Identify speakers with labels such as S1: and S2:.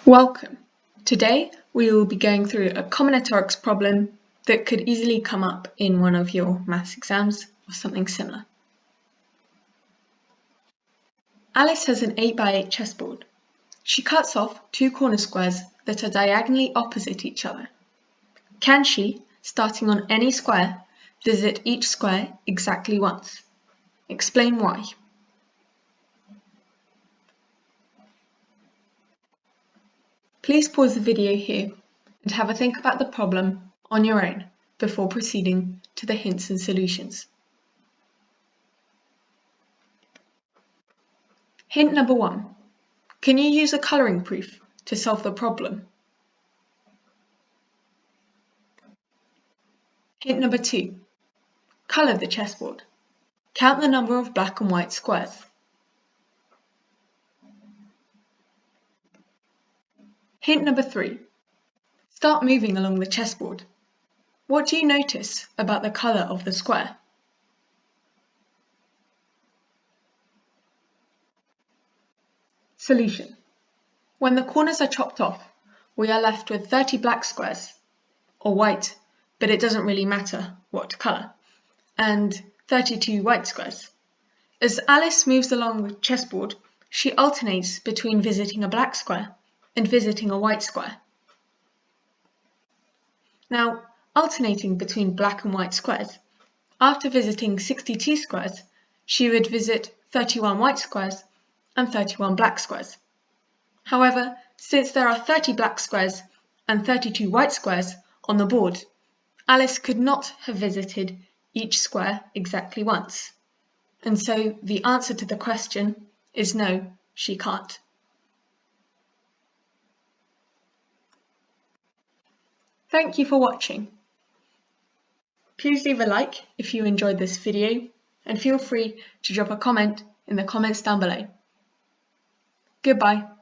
S1: Welcome. Today we will be going through a combinatorics problem that could easily come up in one of your maths exams or something similar. Alice has an 8x8 chessboard. She cuts off two corner squares that are diagonally opposite each other. Can she, starting on any square, visit each square exactly once? Explain why. Please pause the video here and have a think about the problem on your own before proceeding to the hints and solutions. Hint number 1. Can you use a colouring proof to solve the problem? Hint number 2. Colour the chessboard. Count the number of black and white squares. Hint number 3. Start moving along the chessboard. What do you notice about the colour of the square? Solution. When the corners are chopped off, we are left with 30 black squares, or white, but it doesn't really matter what colour, and 32 white squares. As Alice moves along the chessboard, she alternates between visiting a black square and visiting a white square. Now, alternating between black and white squares, after visiting 62 squares, she would visit 31 white squares and 31 black squares. However, since there are 30 black squares and 32 white squares on the board, Alice could not have visited each square exactly once. And so the answer to the question is no, she can't. Thank you for watching. Please leave a like if you enjoyed this video, and feel free to drop a comment in the comments down below. Goodbye.